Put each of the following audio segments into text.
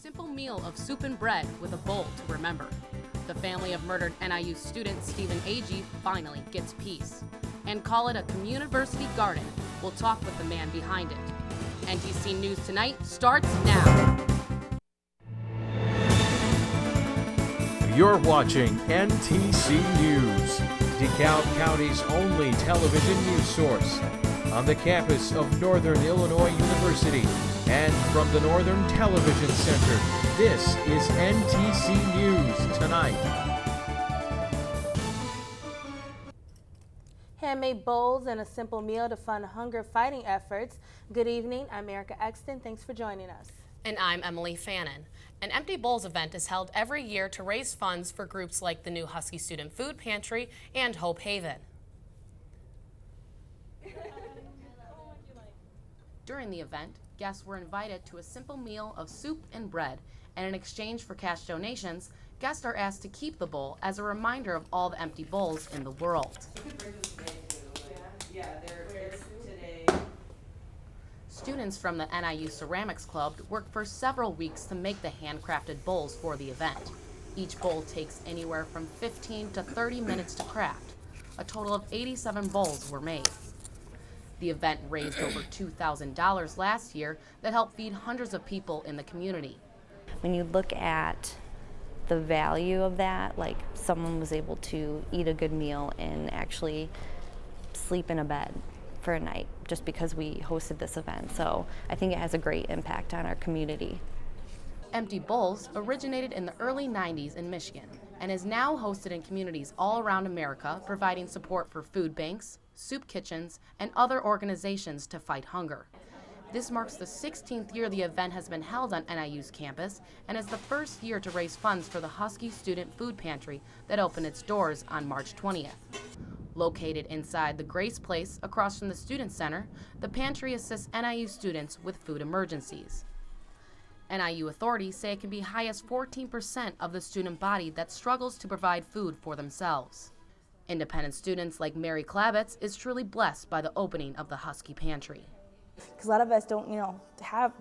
simple meal of soup and bread with a bowl to remember. The family of murdered NIU student Stephen Agee finally gets peace. And call it a community garden. We'll talk with the man behind it. NTC News Tonight starts now. You're watching NTC News, DeKalb County's only television news source, on the campus of Northern Illinois University and from the Northern Television Center. This is NTC News Tonight. Handmade bowls and a simple meal to fund hunger fighting efforts. Good evening, I'm Ericka Exton. Thanks for joining us. And I'm Emilee Fannon. An Empty Bowls event is held every year to raise funds for groups like the new Husky Student Food Pantry and Hope Haven. During the event, guests were invited to a simple meal of soup and bread, and in exchange for cash donations, guests are asked to keep the bowl as a reminder of all the empty bowls in the world. Students from the NIU Ceramics Club worked for several weeks to make the handcrafted bowls for the event. Each bowl takes anywhere from 15 to 30 minutes to craft. A total of 87 bowls were made. The event raised over $2,000 last year that helped feed hundreds of people in the community. When you look at the value of that, like someone was able to eat a good meal and actually sleep in a bed for a night just because we hosted this event. So I think it has a great impact on our community. Empty Bowls originated in the early 90s in Michigan and is now hosted in communities all around America, providing support for food banks, soup kitchens, and other organizations to fight hunger. This marks the 16th year the event has been held on NIU's campus and is the first year to raise funds for the Husky Student Food Pantry that opened its doors on March 20th. Located inside the Grace Place across from the Student Center, the pantry assists NIU students with food emergencies. NIU authorities say it can be high as 14% of the student body that struggles to provide food for themselves. Independent students like Mary Klabitz is truly blessed by the opening of the Husky Pantry. Because a lot of us don't, have,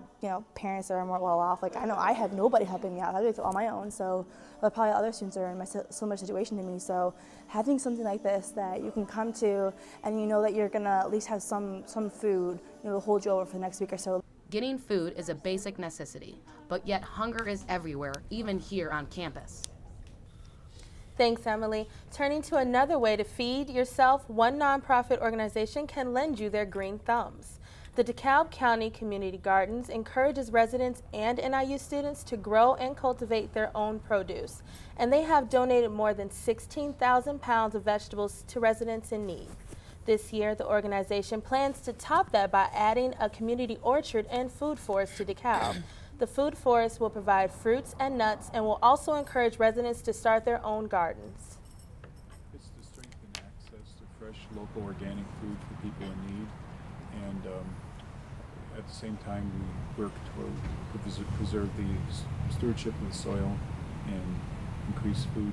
parents that are more well off. Like, I know I have nobody helping me out. I do it on my own. So, but probably other students are in a similar situation to me. So, having something like this that you can come to and you know that you're gonna at least have some food, to hold you over for the next week or so. Getting food is a basic necessity, but yet hunger is everywhere, even here on campus. Thanks, Emilee. Turning to another way to feed yourself, one nonprofit organization can lend you their green thumbs. The DeKalb County Community Gardens encourages residents and NIU students to grow and cultivate their own produce, and they have donated more than 16,000 pounds of vegetables to residents in need. This year, the organization plans to top that by adding a community orchard and food forest to DeKalb. The food forest will provide fruits and nuts and will also encourage residents to start their own gardens. It's to strengthen access to fresh, local, organic food for people in need. And at the same time, we work to preserve the stewardship of the soil and increase food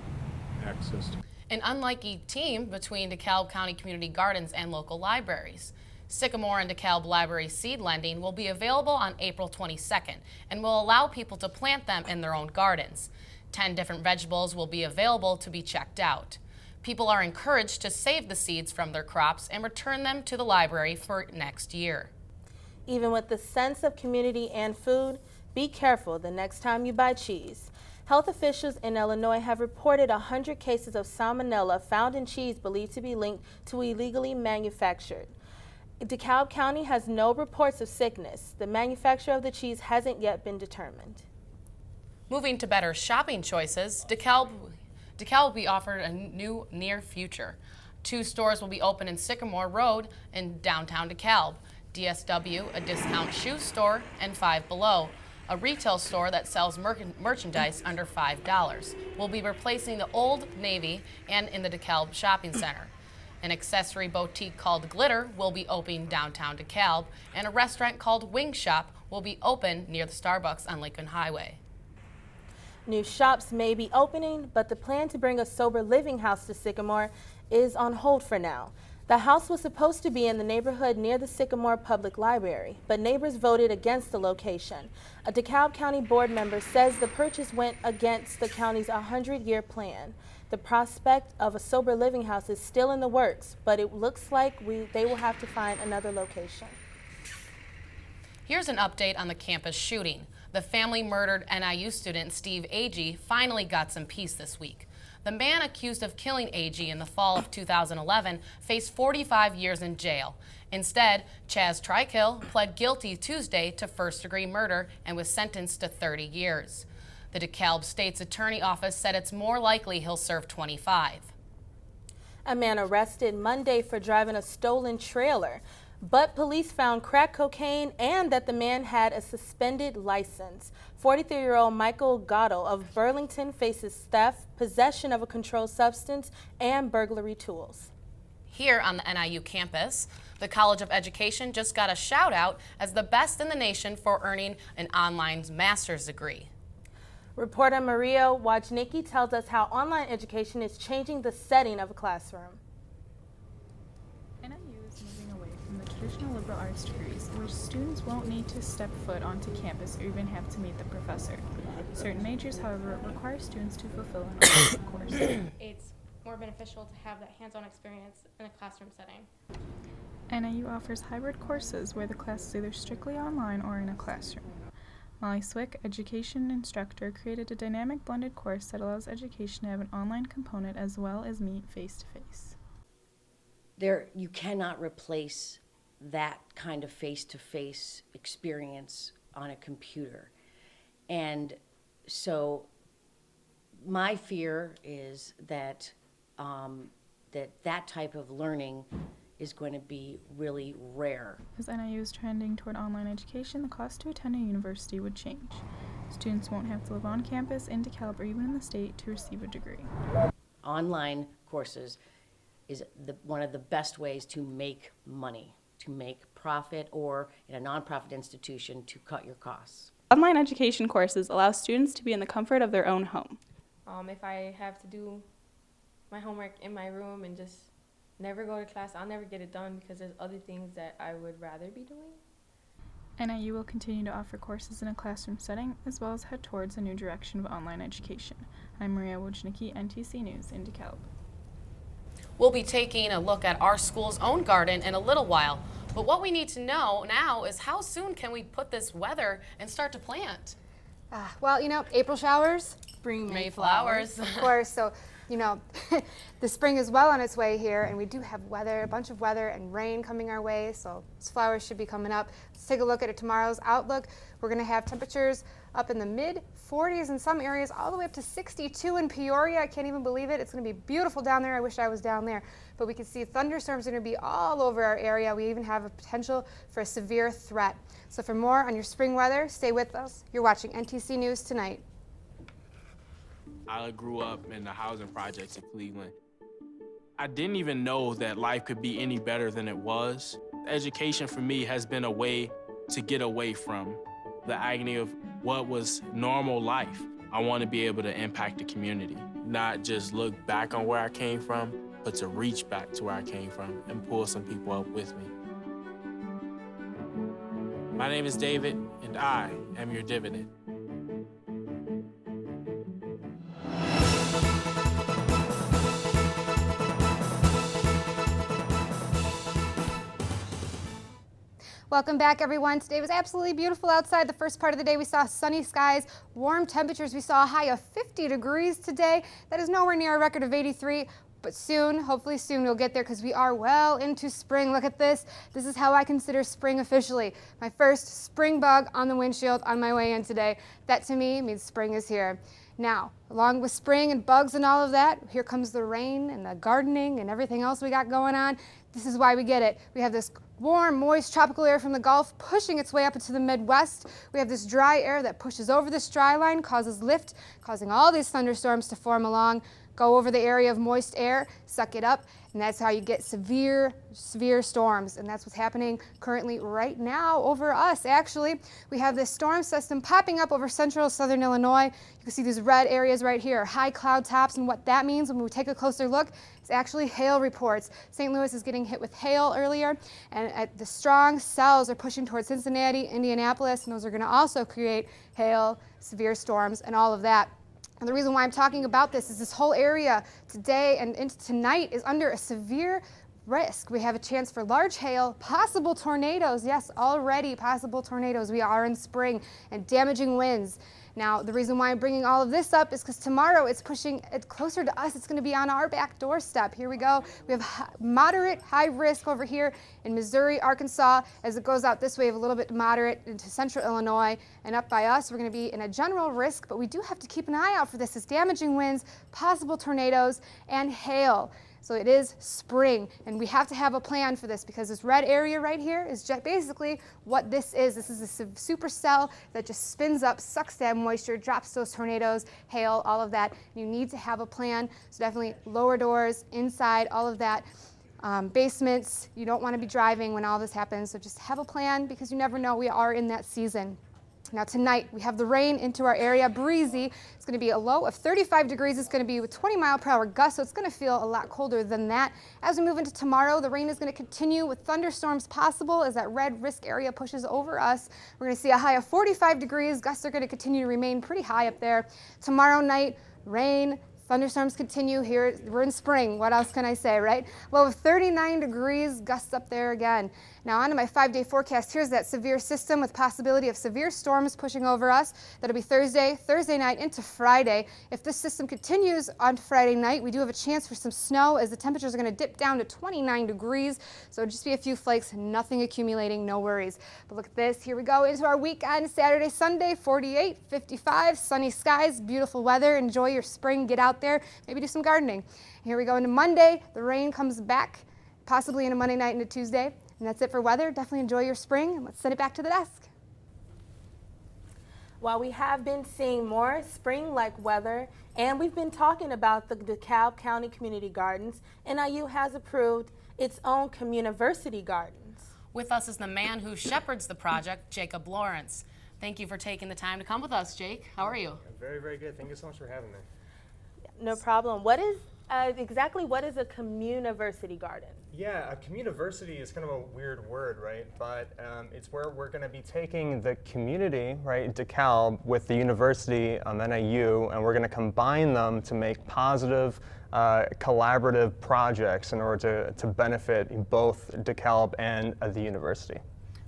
access to. An unlikely team between DeKalb County Community Gardens and local libraries. Sycamore and DeKalb Library seed lending will be available on April 22nd and will allow people to plant them in their own gardens. 10 different vegetables will be available to be checked out. People are encouraged to save the seeds from their crops and return them to the library for next year. Even with the sense of community and food, be careful the next time you buy cheese. Health officials in Illinois have reported 100 cases of Salmonella found in cheese believed to be linked to illegally manufactured. DeKalb County has no reports of sickness. The manufacturer of the cheese hasn't yet been determined. Moving to better shopping choices, DeKalb will be offered a new near future. 2 stores will be open in Sycamore Road in downtown DeKalb. DSW, a discount shoe store, and Five Below, a retail store that sells merchandise under $5, will be replacing the Old Navy and in the DeKalb Shopping Center. An accessory boutique called Glitter will be opening downtown DeKalb, and a restaurant called Wing Shop will be open near the Starbucks on Lincoln Highway. New shops may be opening, but the plan to bring a sober living house to Sycamore is on hold for now. The house was supposed to be in the neighborhood near the Sycamore Public Library, but neighbors voted against the location. A DeKalb County board member says the purchase went against the county's 100-year plan. The prospect of a sober living house is still in the works, but it looks like they will have to find another location. Here's an update on the campus shooting. The family murdered NIU student Steve Agee finally got some peace this week. The man accused of killing Agee in the fall of 2011 faced 45 years in jail. Instead, Chaz Trykill pled guilty Tuesday to first-degree murder and was sentenced to 30 years. The DeKalb State's Attorney Office said it's more likely he'll serve 25. A man arrested Monday for driving a stolen trailer, but police found crack cocaine and that the man had a suspended license. 43-year-old Michael Gatto of Burlington faces theft, possession of a controlled substance, and burglary tools. Here on the NIU campus, the College of Education just got a shout out as the best in the nation for earning an online master's degree. Reporter Maria Wojnicki tells us how online education is changing the setting of a classroom. NIU is moving away from the traditional liberal arts degrees, which students won't need to step foot onto campus or even have to meet the professor. Certain majors, however, require students to fulfill an online course. It's more beneficial to have that hands-on experience in a classroom setting. NIU offers hybrid courses where the class is either strictly online or in a classroom. Molly Swick, education instructor, created a dynamic blended course that allows education to have an online component as well as meet face-to-face. You cannot replace that kind of face-to-face experience on a computer. And so my fear is that that type of learning is going to be really rare. As NIU is trending toward online education, the cost to attend a university would change. Students won't have to live on campus, in DeKalb, or even in the state to receive a degree. Online courses is one of the best ways to make money, to make profit, or in a nonprofit institution to cut your costs. Online education courses allow students to be in the comfort of their own home. If I have to do my homework in my room and just never go to class, I'll never get it done because there's other things that I would rather be doing. NIU will continue to offer courses in a classroom setting, as well as head towards a new direction of online education. I'm Maria Wojnicki, NTC News in DeKalb. We'll be taking a look at our school's own garden in a little while, but what we need to know now is how soon can we put this weather and start to plant? Well, April showers bring May flowers, of course. So, the spring is well on its way here, and we do have a bunch of weather and rain coming our way, so these flowers should be coming up. Let's take a look at tomorrow's outlook. We're going to have temperatures up in the mid-40s in some areas, all the way up to 62 in Peoria. I can't even believe it. It's going to be beautiful down there. I wish I was down there. But we can see thunderstorms are going to be all over our area. We even have a potential for a severe threat. So for more on your spring weather, stay with us. You're watching NTC News Tonight. I grew up in the housing projects in Cleveland. I didn't even know that life could be any better than it was. Education for me has been a way to get away from the agony of what was normal life. I want to be able to impact the community, not just look back on where I came from, but to reach back to where I came from and pull some people up with me. My name is David, and I am your dividend. Welcome back, everyone. Today was absolutely beautiful outside. The first part of the day we saw sunny skies, warm temperatures. We saw a high of 50 degrees today. That is nowhere near a record of 83, but soon, hopefully soon, we'll get there because we are well into spring. Look at this. This is how I consider spring officially. My first spring bug on the windshield on my way in today. That to me means spring is here. Now, along with spring and bugs and all of that, here comes the rain and the gardening and everything else we got going on. This is why we get it. We have this warm, moist tropical air from the Gulf pushing its way up into the Midwest. We have this dry air that pushes over this dry line, causes lift, causing all these thunderstorms to form along go over the area of moist air, suck it up, and that's how you get severe storms. And that's what's happening currently right now over us, actually. We have this storm system popping up over central southern Illinois. You can see these red areas right here, high cloud tops, and what that means when we take a closer look is actually hail reports. St. Louis is getting hit with hail earlier, and the strong cells are pushing towards Cincinnati, Indianapolis, and those are going to also create hail, severe storms, and all of that. And the reason why I'm talking about this is this whole area today and into tonight is under a severe risk. We have a chance for large hail, possible tornadoes. Yes, already possible tornadoes. We are in spring, and damaging winds. Now, the reason why I'm bringing all of this up is because tomorrow it's pushing it closer to us. It's going to be on our back doorstep. Here we go. We have moderate, high risk over here in Missouri, Arkansas. As it goes out this way, we have a little bit moderate into central Illinois. And up by us, we're going to be in a general risk, but we do have to keep an eye out for this. It's damaging winds, possible tornadoes, and hail. So it is spring, and we have to have a plan for this because this red area right here is just basically what this is. This is a supercell that just spins up, sucks that moisture, drops those tornadoes, hail, all of that. You need to have a plan. So definitely lower doors, inside, all of that. Basements, you don't want to be driving when all this happens. So just have a plan because you never know. We are in that season. Now tonight, we have the rain into our area, breezy. It's going to be a low of 35 degrees. It's going to be with 20-mile-per-hour gusts, so it's going to feel a lot colder than that. As we move into tomorrow, the rain is going to continue with thunderstorms possible as that red risk area pushes over us. We're going to see a high of 45 degrees. Gusts are going to continue to remain pretty high up there. Tomorrow night, rain. Thunderstorms continue here. We're in spring. What else can I say, right? Low of 39 degrees, gusts up there again. Now on to my 5-day forecast. Here's that severe system with possibility of severe storms pushing over us. That'll be Thursday night into Friday. If this system continues on Friday night, we do have a chance for some snow as the temperatures are going to dip down to 29 degrees. So it'll just be a few flakes, nothing accumulating, no worries. But look at this. Here we go into our weekend. Saturday, Sunday, 48, 55, sunny skies, beautiful weather. Enjoy your spring. Get out there, maybe do some gardening. Here we go into Monday. The rain comes back, possibly into Monday night into Tuesday. And that's it for weather. Definitely enjoy your spring, and let's send it back to the desk. While we have been seeing more spring-like weather, and we've been talking about the DeKalb County Community Gardens, NIU has approved its own communiversity gardens. With us is the man who shepherds the project, Jacob Lawrence. Thank you for taking the time to come with us, Jake. How are you? I'm very, very good. Thank you so much for having me. No problem. What is exactly what is a communiversity garden? Yeah, a communiversity is kind of a weird word, right? But it's where we're going to be taking the community, right, DeKalb, with the university, NIU, and we're going to combine them to make positive, collaborative projects in order to benefit both DeKalb and the university.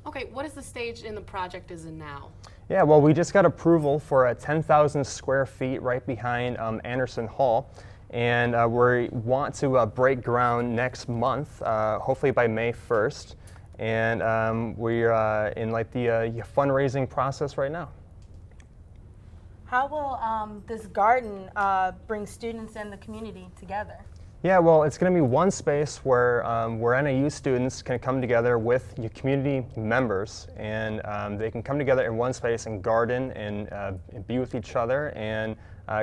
Okay, what is the stage in the project is in now? Yeah, well, we just got approval for 10,000 square feet right behind Anderson Hall. And we want to break ground next month, hopefully by May 1st. And we're in like the fundraising process right now. How will this garden bring students and the community together? Yeah, well, it's going to be one space where NIU students can come together with your community members, and they can come together in one space and garden and be with each other and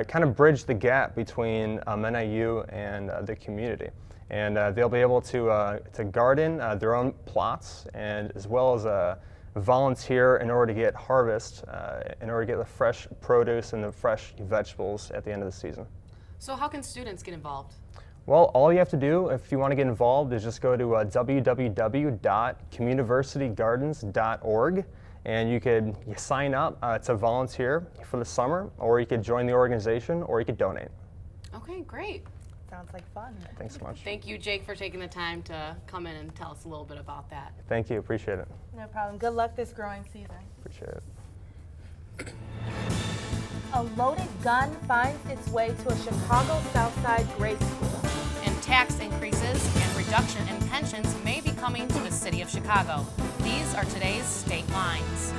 kind of bridge the gap between NIU and the community. And they'll be able to garden their own plots, and as well as volunteer in order to get harvest, in order to get the fresh produce and the fresh vegetables at the end of the season. So how can students get involved? Well, all you have to do if you want to get involved is just go to www.communiversitygardens.org, and you could sign up to volunteer for the summer, or you could join the organization, or you could donate. Okay, great. Sounds like fun. Thanks so much. Thank you, Jake, for taking the time to come in and tell us a little bit about that. Thank you, appreciate it. No problem. Good luck this growing season. Appreciate it. A loaded gun finds its way to a Chicago Southside grade school. And tax increases and reduction in pensions may be coming to the city of Chicago. These are today's state lines.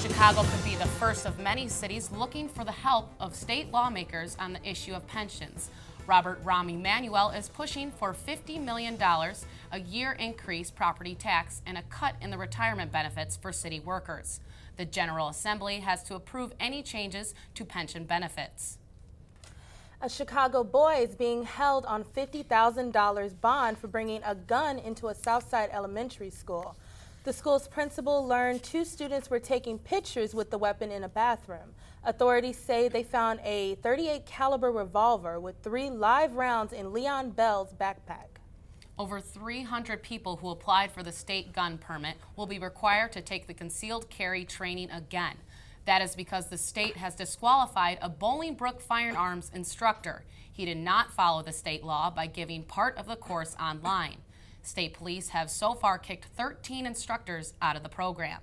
Chicago could be the first of many cities looking for the help of state lawmakers on the issue of pensions. Robert Rahm Emanuel is pushing for $50 million, a year increased property tax, and a cut in the retirement benefits for city workers. The General Assembly has to approve any changes to pension benefits. A Chicago boy is being held on $50,000 bond for bringing a gun into a Southside elementary school. The school's principal learned 2 students were taking pictures with the weapon in a bathroom. Authorities say they found a .38 caliber revolver with 3 live rounds in Leon Bell's backpack. Over 300 people who applied for the state gun permit will be required to take the concealed carry training again. That is because the state has disqualified a Bolingbrook firearms instructor. He did not follow the state law by giving part of the course online. State police have so far kicked 13 instructors out of the program.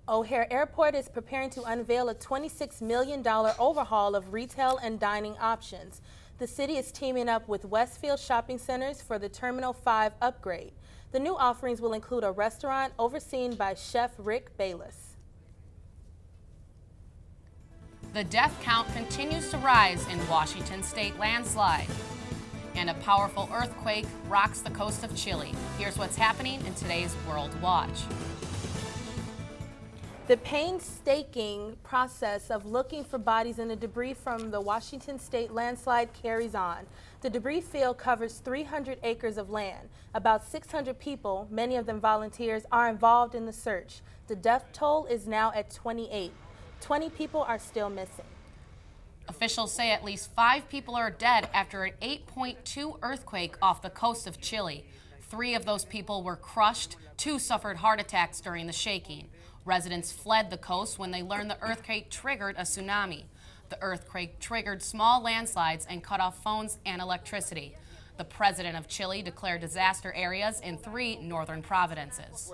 O'Hare Airport is preparing to unveil a $26 million overhaul of retail and dining options. The city is teaming up with Westfield Shopping Centers for the Terminal 5 upgrade. The new offerings will include a restaurant overseen by Chef Rick Bayless. The death count continues to rise in Washington state landslide. And a powerful earthquake rocks the coast of Chile. Here's what's happening in today's World Watch. The painstaking process of looking for bodies in the debris from the Washington state landslide carries on. The debris field covers 300 acres of land. About 600 people, many of them volunteers, are involved in the search. The death toll is now at 28. 20 people are still missing. Officials say at least 5 people are dead after an 8.2 earthquake off the coast of Chile. 3 of those people were crushed. 2 suffered heart attacks during the shaking. Residents fled the coast when they learned the earthquake triggered a tsunami. The earthquake triggered small landslides and cut off phones and electricity. The president of Chile declared disaster areas in 3 northern provinces.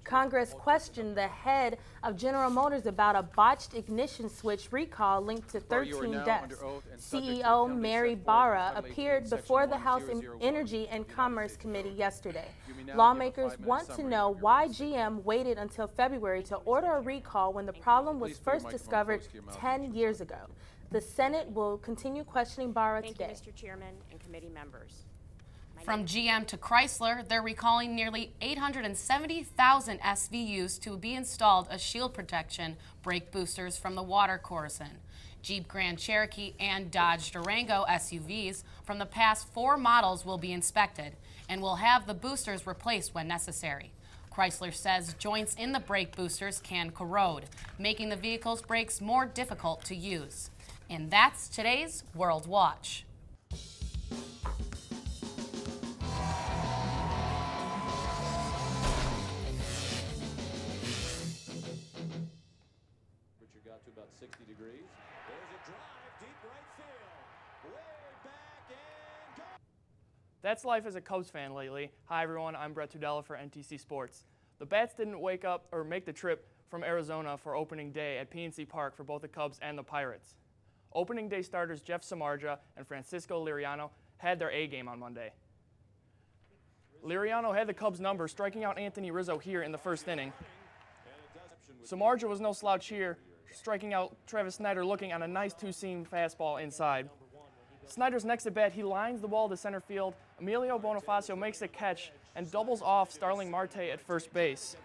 Congress questioned the head of General Motors about a botched ignition switch recall linked to 13 deaths. CEO Mary Barra appeared before the House Energy and Commerce Committee yesterday. Lawmakers want to know why GM waited until February to order a recall when the problem was first discovered 10 years ago. The Senate will continue questioning Barra today. Thank you, Mr. Chairman and committee members. From GM to Chrysler, they're recalling nearly 870,000 SVUs to be installed as shield protection brake boosters from the water course-in. Jeep Grand Cherokee and Dodge Durango SUVs from the past 4 models will be inspected and will have the boosters replaced when necessary. Chrysler says joints in the brake boosters can corrode, making the vehicle's brakes more difficult to use. And that's today's World Watch. Got to about 60 degrees. There's a drive, deep right field. Way back and go. That's life as a Cubs fan lately. Hi everyone, I'm Brett Tudela for NTC Sports. The Bats didn't wake up or make the trip from Arizona for opening day at PNC Park for both the Cubs and the Pirates. Opening day starters Jeff Samardzija and Francisco Liriano had their A game on Monday. Liriano had the Cubs number, striking out Anthony Rizzo here in the first inning. Samardzija was no slouch here, striking out Travis Snyder looking on a nice 2-seam fastball inside. Snyder's next at bat, he lines the ball to center field. Emilio Bonifacio makes the catch and doubles off Starling Marte at first base.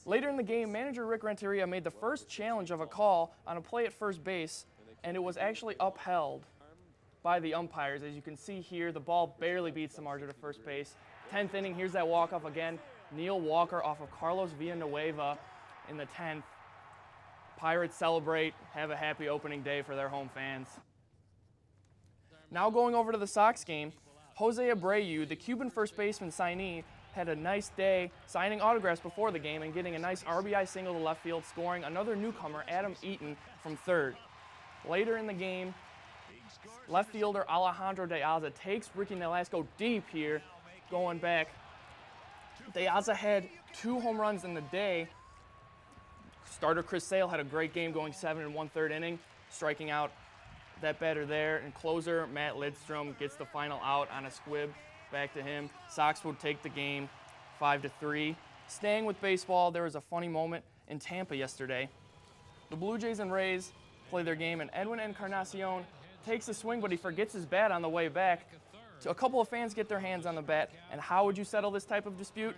Later in the game, manager Rick Renteria made the first challenge of a call on a play at first base, and it was actually upheld by the umpires. As you can see here, the ball barely beats Samardzija to first base. 10th inning, here's that walk-off again. Neil Walker off of Carlos Villanueva in the 10th. Pirates celebrate, have a happy opening day for their home fans. Now going over to the Sox game, Jose Abreu, the Cuban first baseman signee, had a nice day signing autographs before the game and getting a nice RBI single to left field, scoring another newcomer, Adam Eaton, from third. Later in the game, left fielder Alejandro De Aza takes Ricky Nolasco deep here, going back. De Aza had 2 home runs in the day. Starter Chris Sale had a great game going 7 1/3 inning, striking out that batter there. And closer Matt Lidstrom gets the final out on a squib back to him. Sox would take the game 5-3. Staying with baseball, there was a funny moment in Tampa yesterday. The Blue Jays and Rays play their game, and Edwin Encarnacion takes a swing, but he forgets his bat on the way back. So a couple of fans get their hands on the bat, and how would you settle this type of dispute?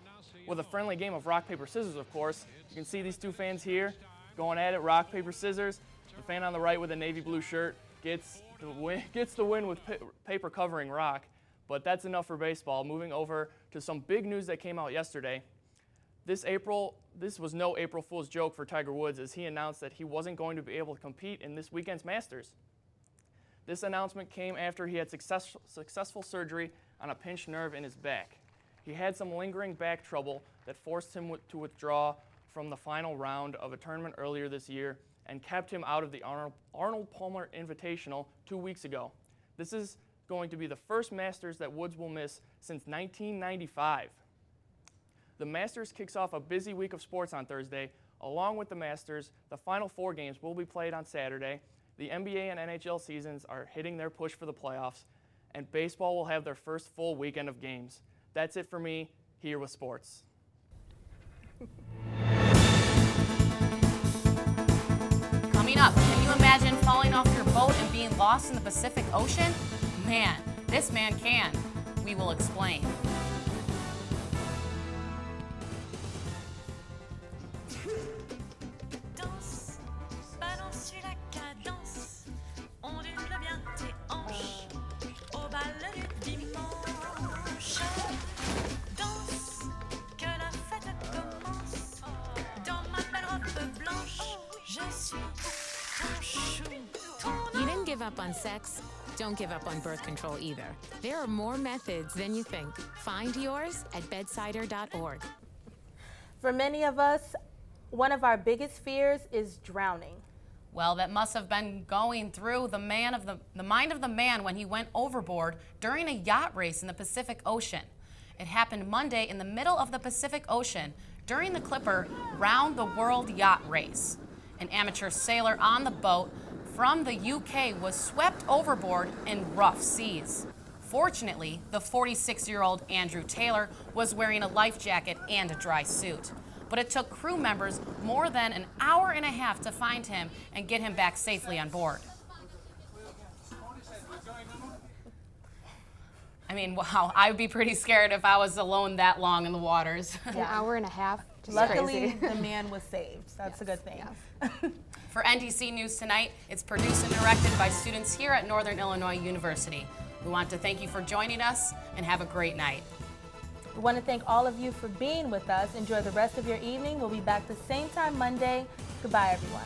With a friendly game of rock, paper, scissors, of course. You can see these 2 fans here going at it, rock, paper, scissors. The fan on the right with a navy blue shirt gets the win with paper covering rock, but that's enough for baseball. Moving over to some big news that came out yesterday. This was no April Fool's joke for Tiger Woods, as he announced that he wasn't going to be able to compete in this weekend's Masters. This announcement came after he had successful surgery on a pinched nerve in his back. He had some lingering back trouble that forced him to withdraw from the final round of a tournament earlier this year and kept him out of the Arnold Palmer Invitational 2 weeks ago. This is going to be the first Masters that Woods will miss since 1995. The Masters kicks off a busy week of sports on Thursday. Along with the Masters, the Final Four games will be played on Saturday. The NBA and NHL seasons are hitting their push for the playoffs, and baseball will have their first full weekend of games. That's it for me here with sports. Coming up, can you imagine falling off your boat and being lost in the Pacific Ocean? Man, this man can. We will explain. You didn't give up on sex. Don't give up on birth control either. There are more methods than you think. Find yours at bedsider.org. For many of us, one of our biggest fears is drowning. Well, that must have been going through the mind of the man when he went overboard during a yacht race in the Pacific Ocean. It happened Monday in the middle of the Pacific Ocean during the Clipper Round the World Yacht Race. An amateur sailor on the boat from the UK was swept overboard in rough seas. Fortunately, the 46-year-old Andrew Taylor was wearing a life jacket and a dry suit. But it took crew members more than an hour and a half to find him and get him back safely on board. I mean, wow, I would be pretty scared if I was alone that long in the waters. An hour and a half. Luckily, the man was saved. That's a good thing. Yes. For NTC News Tonight, it's produced and directed by students here at Northern Illinois University. We want to thank you for joining us and have a great night. We want to thank all of you for being with us. Enjoy the rest of your evening. We'll be back the same time Monday. Goodbye, everyone.